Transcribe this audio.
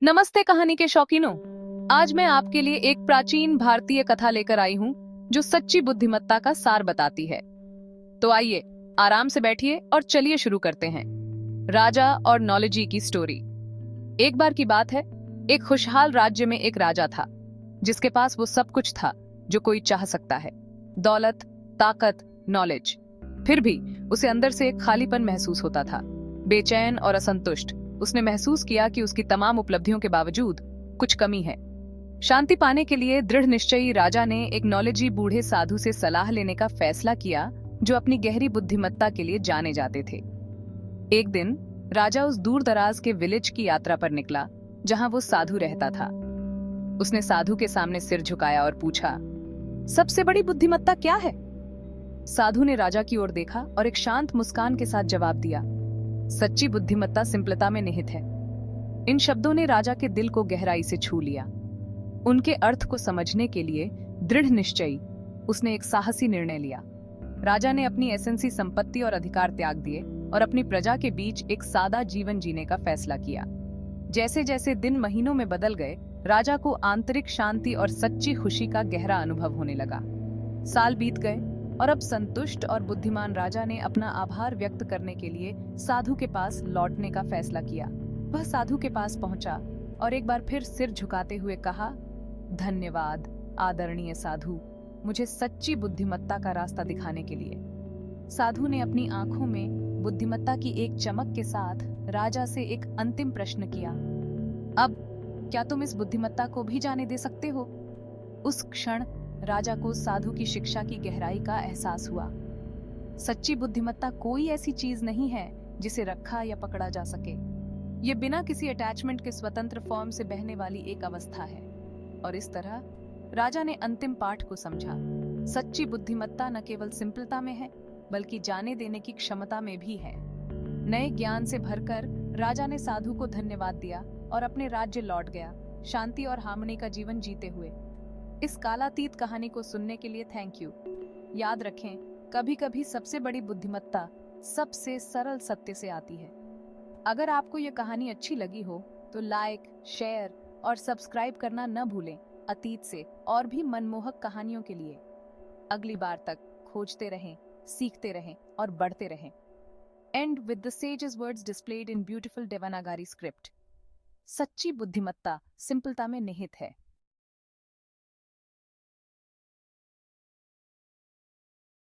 नमस्ते कहानी के शौकीनों। आज मैं आपके लिए एक प्राचीन भारतीय कथा लेकर आई हूँ जो सच्ची बुद्धिमत्ता का सार बताती है। तो आइए आराम से बैठिए और चलिए शुरू करते हैं। राजा और नॉलेजी की स्टोरी। एक बार की बात है, एक खुशहाल राज्य में एक राजा था जिसके पास वो सब कुछ था जो कोई चाह सकता है। दौलत, ताकत, नॉलेज। फिर भी उसे अंदर से एक खालीपन महसूस होता था, बेचैन और असंतुष्ट। उसने महसूस किया कि उसकी तमाम उपलब्धियों के बावजूद कुछ कमी है। शांति पाने के लिए दृढ़ निश्चयी राजा ने एक नॉलेजी बूढ़े साधु से सलाह लेने का फैसला किया जो अपनी गहरी बुद्धिमत्ता के लिए जाने जाते थे। एक दिन राजा उस दूर दराज के विलेज की यात्रा पर निकला जहां वो साधु रहता था। उसने साधु के सामने सिर झुकाया और पूछा, सबसे बड़ी बुद्धिमत्ता क्या है? साधु ने राजा की ओर देखा और एक शांत मुस्कान के साथ जवाब दिया, सच्ची बुद्धिमत्ता सिंपलता में निहित है। इन शब्दों ने राजा के दिल को गहराई से छू लिया। उनके अर्थ को समझने के लिए दृढ़ निश्चयी उसने एक साहसी निर्णय लिया। राजा ने अपनी एसेंसी संपत्ति और अधिकार त्याग दिए और अपनी प्रजा के बीच एक सादा जीवन जीने का फैसला किया। जैसे जैसे दिन महीनों में बदल गए, राजा को आंतरिक शांति और सच्ची खुशी का गहरा अनुभव होने लगा। साल बीत गए और अब संतुष्ट और बुद्धिमान राजा ने अपना आभार व्यक्त करने के लिए साधु के पास लौटने का फैसला किया। वह साधु के पास पहुंचा और एक बार फिर सिर झुकाते हुए कहा, धन्यवाद आदरणीय साधु, मुझे सच्ची बुद्धिमत्ता का रास्ता दिखाने के लिए। साधु ने अपनी आंखों में बुद्धिमत्ता की एक चमक के साथ राजा से एक अंतिम प्रश्न किया, अब क्या तुम इस बुद्धिमत्ता को भी जाने दे सकते हो? उस क्षण राजा को साधु की शिक्षा की गहराई का एहसास हुआ। सच्ची बुद्धिमत्ता कोई ऐसी चीज नहीं है जिसे रखा या पकड़ा जा सके। ये बिना किसी अटैचमेंट के स्वतंत्र फॉर्म से बहने वाली एक अवस्था है। और इस तरह राजा ने अंतिम पाठ को समझा। सच्ची बुद्धिमत्ता न केवल सिंपलता में है बल्कि जाने देने की क्षमता में भी है। नए ज्ञान से भरकर राजा ने साधु को धन्यवाद दिया और अपने राज्य लौट गया, शांति और हार्मनी का जीवन जीते हुए। इस कालातीत कहानी को सुनने के लिए थैंक यू। याद रखें, कभी कभी सबसे बड़ी बुद्धिमत्ता सबसे सरल सत्य से आती है। अगर आपको यह कहानी अच्छी लगी हो तो लाइक, शेयर और सब्सक्राइब करना न भूलें। अतीत से और भी मनमोहक कहानियों के लिए अगली बार तक खोजते रहें, सीखते रहें और बढ़ते रहें। And with the sage's words displayed in beautiful Devanagari script. सच्ची बुद्धिमत्ता सिंपलता में निहित है।